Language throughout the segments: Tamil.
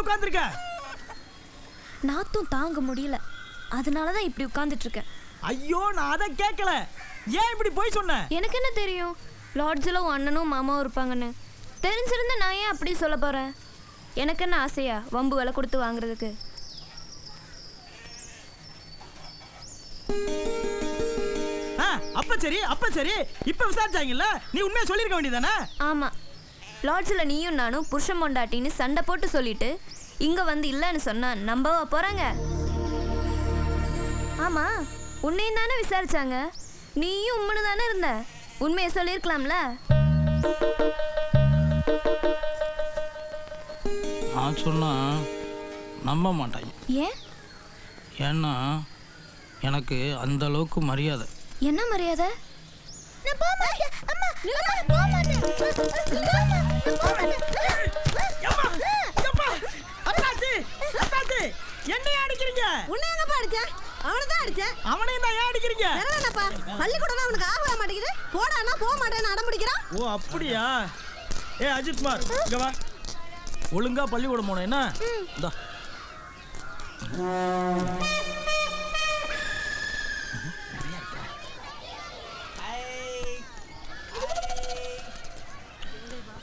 இப்படி உட்கார்ந்திருக்க? நாத்தும் தாங்க முடியல, அதனாலதான் இப்படி உட்கார்ந்துட்டு இருக்கேன். ஐயோ, நான் அதை கேட்கல. ஏன் இப்படி போய் சொன்ன? எனக்கு என்ன தெரியும் லாட்ஜில் உன் அண்ணனும் மாமாவும் இருப்பாங்கன்னு. தெரிஞ்சிருந்தா நான் ஏன் அப்படி சொல்ல போறேன்? எனக்கு என்ன ஆசையா வம்பு விலை கொடுத்து வாங்குறதுக்கு? அப்ப சரி, அப்ப சரி. இப்ப விசாரிச்சாங்கல்ல, நீ உண்மையா சொல்லிருக்க வேண்டியதானே? ஆமா, லாட்ஜில் நீயும் நானும் புருஷன் பொண்டாட்டின்னு சண்டை போட்டு சொல்லிட்டு இங்க வந்து இல்லைன்னு சொன்னா நம்பவா போறாங்க? ஆமா, உன்னையும் தானே விசாரிச்சாங்க, நீயும் உம்முன்னு தானே இருந்த. உண்மையை சொல்லியிருக்கலாம்ல. நான் சொன்னா நம்ப மாட்டாங்க. ஏன்? ஏன்னா எனக்கு அந்த அளவுக்கு மரியாதை. என்ன மரியாதை? என்னைய அடிக்கிறீங்க? உன்னை எங்கப்பா அடிச்சேன்? அவனை தான் அடிச்சேன். அவனையும் தான் ஏன் அடிக்கிறீங்க? என்னப்பா பள்ளிக்கூடம் அவனுக்கு ஆக மாட்டேங்குது. போடானா போக மாட்டேன்னு அடம் பிடிக்கிறான். ஓ அப்படியா? ஏ அஜித் குமார், இங்க வா. ஒழுங்கா பள்ளிக்கூடம் போனோம் என்ன? இந்தா.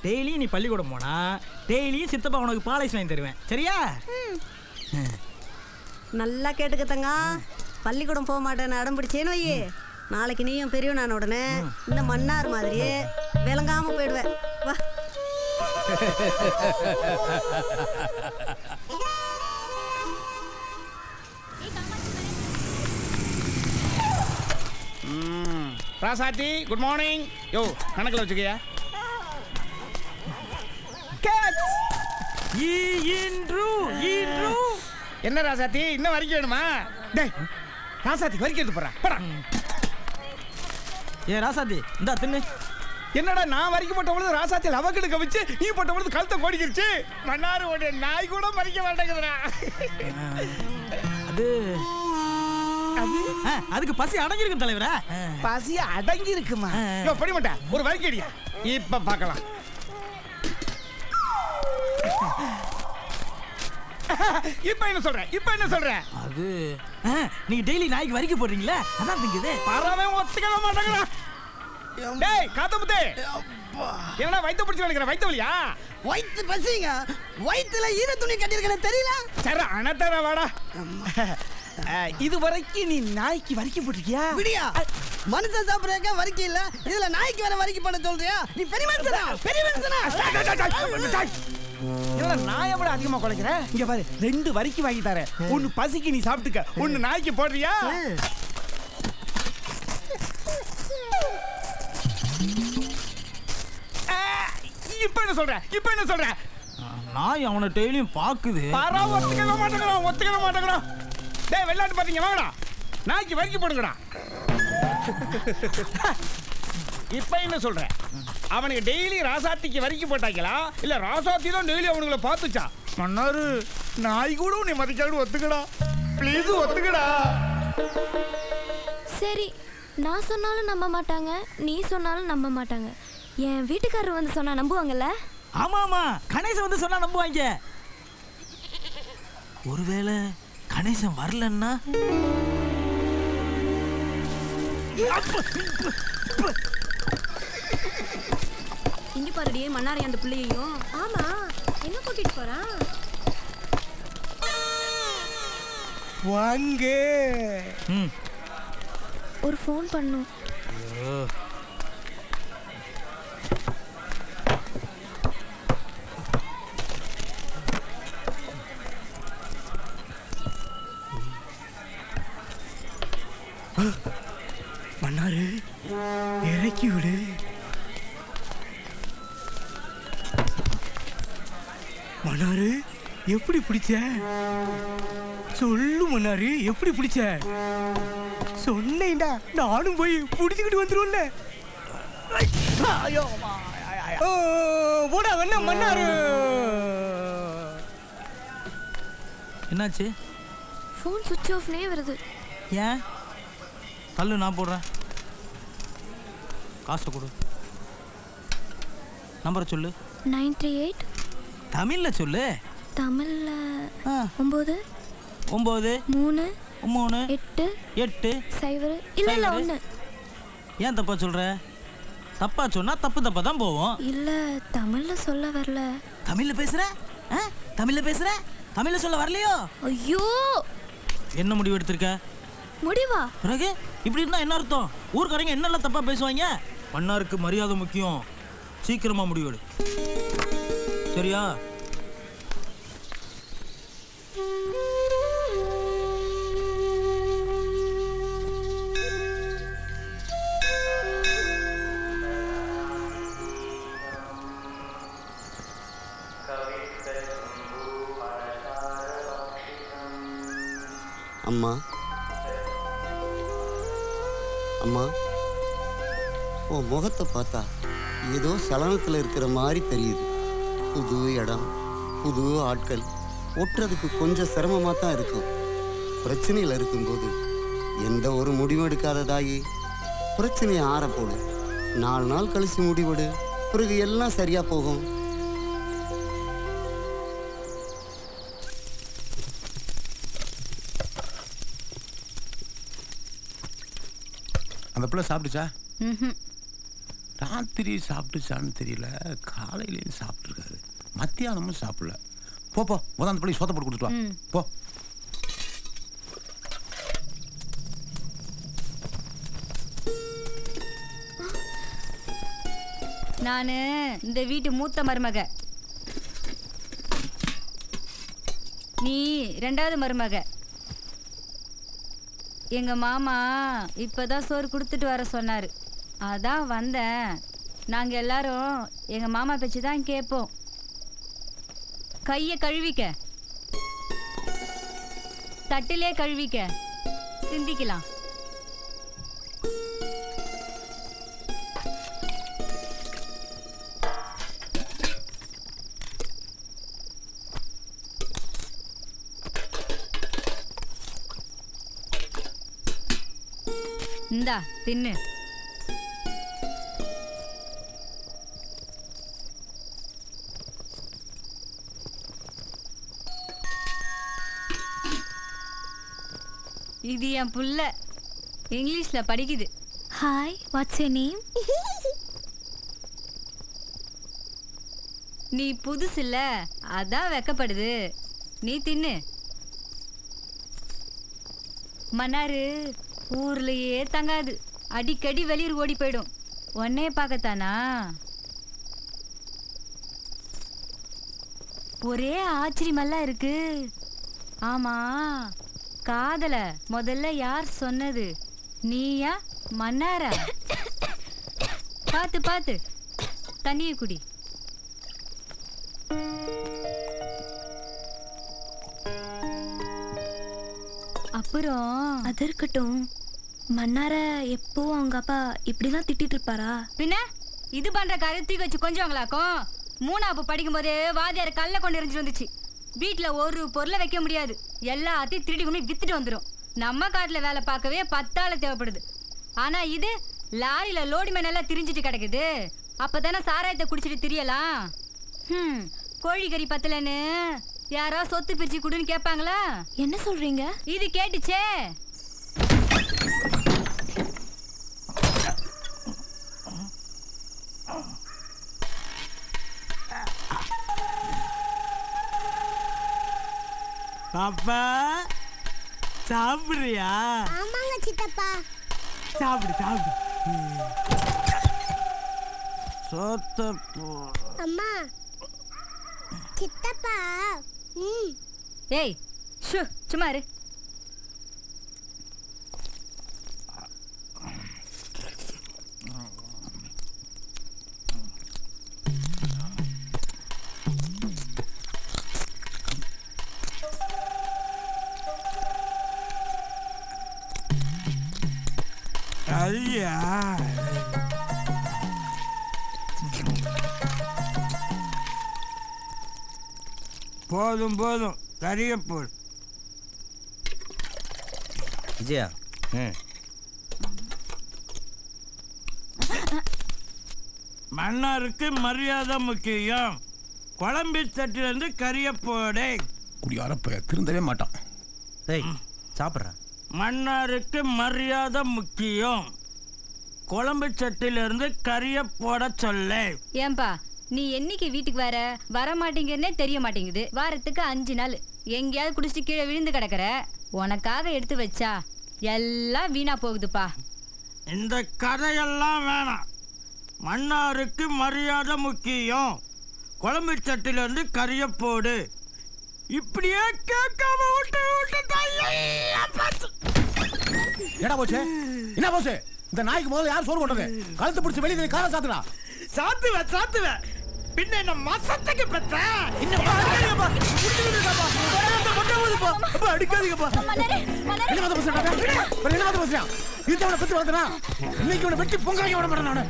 டெய்லி நீ பள்ளிக்கூடம் போனா டெய்லியும் சித்தப்பா உனக்கு பாலைஸ் வாங்கி தருவேன், சரியா? நல்லா கேட்டுக்கத்தங்க. பள்ளிக்கூடம் போக மாட்டேன்னு அடம் பிடிச்சேன்னு வையே, நாளைக்கு நீயும் பெரியவனான உடனே இந்த மன்னார் மாதிரியே விளங்காம போயிடுவேன். வா. ராசாத்தி, குட் மார்னிங். யோ, கணக்கில் வச்சுக்கயா. என்ன ராசாத்தி, இன்னும் வரிக்க வேணுமா? டேய் ராசாத்தி, வரிக்கிறது போறா. ஏ ராசாத்தி, இந்தா தின்னு. என்னடா, நான் வரிக்க போட்ட பொழுது ராசாத்தி லவக்கெடுக்க வச்சு நீ போட்ட பொழுது கழுத்தை கோடிக்கிருச்சு. மன்னாரு ஓட நாய் கூட மறிக்க மாட்டேங்குதுடா. அதுக்கு பசி அடங்கிருக்கும் தலைவரா. பசி அடங்கி இருக்குமா? படி மாட்டேன், ஒரு வரிக்கடியா. இப்ப பார்க்கலாம். இப்ப என்ன சொல்ற? அது நீங்க டெய்லி நாய்க்கு வரிக்க போடுறீங்களா? அதான் திங்குது. பரவே ஒத்துக்கவே மாட்டேங்கடா. டேய் காத்தமுத்தே, என்னடா வயித்து பிடிச்சு நினைக்கிற? வயித்து வலியா? வயிற்று பசிங்க. வயிற்றுல ஈர துணி கட்டியிருக்கேன்னு தெரியல. சரி அனத்தர வாடா. இது வரைக்கும் நீ நாய்க்கு வரிக்க போட்டிருக்கியா? விடியா, மனுஷன் சாப்பிட்றக்க வரிக்க இல்ல, இதுல நாய்க்கு வேற வரிக்க பண்ண சொல்றியா? நீ பெரிய மனுஷனா? என்னடா நாயை விட அதிகமா குலைக்கிற? இங்க பாரு, 2 வரிக்கு வாங்கி தரேன். ஒன்னு பசிக்கு நீ சாப்பிட்டுக்க, ஒன்னு நாய்க்கு போடுறியா? இப்ப என்ன சொல்ற? நாய் அவனை டெய்லியும் பாக்குது. ஒத்துக்க மாட்டேங்கிறான். டேய் வெள்ளாட்டு பாத்தீங்க, வாங்கடா நாய்க்கு வரிக்கு போடுங்கடா. இப்ப என்ன சொல்ற? அவனுக்கு டெய்லி ராசாத்திக்கு வரிக்கு போட்டாங்களா, இல்ல ராசாத்தி தான் டெய்லி அவனுங்களை பார்த்துச்சா? மன்னாரு, நாய் கூட உன்னை மதிக்காடு. ஒத்துக்கடா ப்ளீஸ், ஒத்துக்கடா. சரி, நான் சொன்னாலும் நம்ப மாட்டாங்க, நீ சொன்னாலும் நம்ப மாட்டாங்க. என் வீட்டுக்காரர் வந்து சொன்னா நம்புவாங்கல்ல? ஆமா, கணேசன் வந்து சொன்னா நம்புவாங்க. ஒருவேளை கணேசன் வரலன்னா? இங்க பாருடியே மன்னாரி அந்த பிள்ளையையும். ஆமா, எங்க கூட்டிட்டு போறான்? வாங்க. ஒரு ஃபோன் பண்ணும். மன்னாரு, இறக்கி விடு. மன்னாரு, எப்படி பிடிச்ச? சொல்லு மன்னாரு, எப்படி பிடிச்ச? சொன்னேன்டா, நானும் போய் பிடிச்சுக்கிட்டு வந்துருவேன்ல. போடா வேணா மன்னாரு. என்னாச்சு? ஃபோன் சுவிட்ச் ஆஃப்னே வருது. ஏன்? தள்ளு, நான் போடுறேன். காசை கொடு. நம்பரை சொல்லு. 938. தமிழ்ல சொல்லு. தமிழ்ல ஆ 9 9 3 3 8 8 0 இல்ல இல்ல 1 ஏன் தப்பா சொல்ற? தப்பா சொன்னா தப்பா தான் போவோம். இல்ல தமிழ்ல சொல்ல வரல. தமிழ்ல பேசுற? தமிழ்ல பேசுற? தமிழ்ல சொல்ல வரலையோ? ஐயோ என்ன முடிவு எடுத்திருக்க? முடிவா? பிறகு இப்படி இருந்தா என்ன அர்த்தம்? ஊர்க்காரங்க என்னெல்லாம் தப்பா பேசுவாங்க? மன்னாருக்கு மரியாதை முக்கியம். சீக்கிரமா முடிவெடு. சரியா? அம்மா அம்மா உன் முகத்தை பார்த்தா ஏதோ சலனத்தில் இருக்கிற மாதிரி தெரியுது. புது இடம், புது ஆட்கள், ஒட்டுறதுக்கு கொஞ்சம் சிரமமாக தான் இருக்கும். பிரச்சனையில் இருக்கும்போது எந்த ஒரு முடிவும் எடுக்காததாயி பிரச்சனையை ஆறப்போடு. 4 நாள் கழிச்சு முடிவெடு, பிறகு எல்லாம் சரியா போகும். அந்த பிள்ளை சாப்பிட்டுச்சா? ராத்திரி சாப்பிட்டுச்சான்னு தெரியல, காலையிலேயும் சாப்பிட்ருக்காரு, மத்தியானமும் சாப்பிடல. போ முதல் அந்த பிள்ளை சோத்த போட்டு கொடுத்துட்டு வா போ. நான் இந்த வீட்டு மூத்த மருமக, நீ 2வது மருமக. எங்க மாமா இப்பதான் சோறு கொடுத்துட்டு வர சொன்னாரு, அதான் வந்தேன். நாங்க எல்லாரும் எங்க மாமா பேச்சு தான் கேட்போம். கைய கழுவிக்க, தட்டிலே கழுவிக்க, சிந்திக்கலாம். இந்தா தின்னு. இது என் புள்ள இங்கிலீஷ்ல படிக்குது. Hi, what's your name? நீ புதுசு இல்ல, அதான் வெக்கப்படுது. நீ தின்னு. மன்னாரு ஊர்லயே தங்காது, அடிக்கடி வெளியூர் ஓடி போயிடும். உன்னைய பார்க்கத்தானா? ஒரே ஆச்சரியமெல்லாம் இருக்கு. ஆமா, காதல முதல்ல யார் சொன்னது? நீயா மன்னாரா? பார்த்து பார்த்து தண்ணிய குடி. அப்புறம் அது இருக்கட்டும், மன்னார எப்போ அவங்க அப்பா இப்படிதான் திட்டிட்டு இருப்பாரா? பின்ன இது பண்ற காரியத்துக்கு வச்சு கொஞ்சவங்களாக்கும். 3ஆப்பு படிக்கும் போதே வாதியார் கல்ல கொண்டு எரிஞ்சிட்டு வந்துச்சு. வீட்டுல ஒரு பொருளை வைக்க முடியாது, எல்லாத்தையும் திருடி கொண்டு வித்துட்டு வந்துடும். நம்ம காட்டுல வேலை பார்க்கவே 10 ஆள் தேவைப்படுது. ஆனா இது லாரியில லோடி மேன் எல்லாம் திரிஞ்சிட்டு கிடக்குது. அப்பதானே சாராயத்தை குடிச்சிட்டு திரியலாம். கோழிக்கறி பத்தலன்னு யாரா சொத்து பிரிச்சு குடுன்னு கேட்பாங்களா? என்ன சொல்றீங்க? இது கேட்டுச்சே. பாப்பா சாப்பிடுறியா? ஆமாங்க சித்தப்பா. சாப்பிடு சாப்பிடு. சோத்த அம்மா சித்தப்பா. ஏய் ஷு, சும்மா இரு. ஐயா போதும் போதும், கரிய போடு. விஜயா, மன்னாருக்கு மரியாதை முக்கியம். குழம்பு சட்டிலேருந்து கறியை போடு. குடியாரப்ப திருந்தவே மாட்டான். டேய் சாப்பிட்றேன். மன்னாருக்கு மரியாதை முக்கியம். குழம்பு சட்டிலேருந்து கறியை போட சொல்லு. ஏன்பா நீ என்னைக்கு வீட்டுக்கு வர மாட்டேங்கிறனே தெரிய மாட்டேங்குது. வாரத்துக்கு 5 நாள் எங்கேயாவது குடிச்சிட்டு கீழே விழுந்து கிடக்குற. உனக்காக எடுத்து வச்சா எல்லாம் வீணா போகுதுப்பா. இந்த கதையெல்லாம் வேணாம். மன்னாருக்கு மரியாதை முக்கியம். குழம்பு சட்டிலேருந்து கறியை போடு. இப்படியே கேட்காம விட்டு ஏடா போச்சு? என்ன போச்சு? இந்த நாய்க்கு முதல்ல யார் சோறு போட்டது? கழுத்து பிடிச்சி வெளியே காலை சாத்துடா. சாத்துவேன். பின்ன என்ன மாசத்துக்கு பெற்ற? அடிக்காதீங்கப்பா. என்ன பேசுறேன்? இத்தவனை பத்தி வளர்த்தனா இன்னைக்கு உன்னை வெட்டி பொங்கலைக்கு விட மாட்டேன் நானு.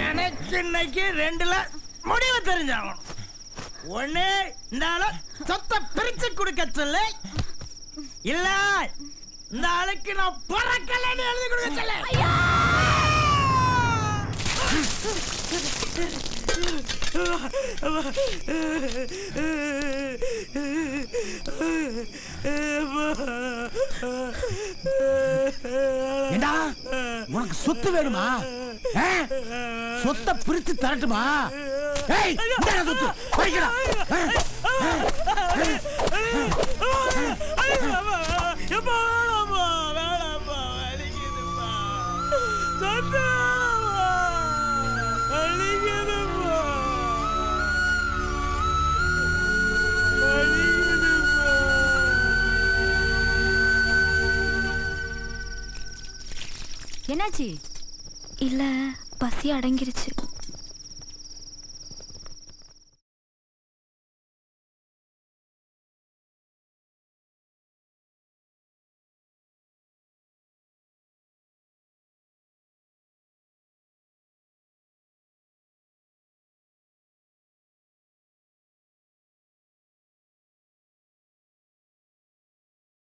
எனக்கு இன்னைக்கு 2ல முடிவு தெரிஞ்சாகணும். ஒண்ணு இந்த ஆளு சொத்தை பிரிச்சு கொடுக்க சொல்லு, இல்ல இந்த ஆளுக்கு நான் பிறக்கலன்னு எழுதி கொடுக்க சொல்லு. ஏண்டா உனக்கு சொத்து வேணுமா? சொத்தை பிரிச்சு தரட்டுமா? ஏய் இந்தாடா சொத்து பைக்கடா. என்னாச்சு? இல்ல பசி அடங்கிருச்சு.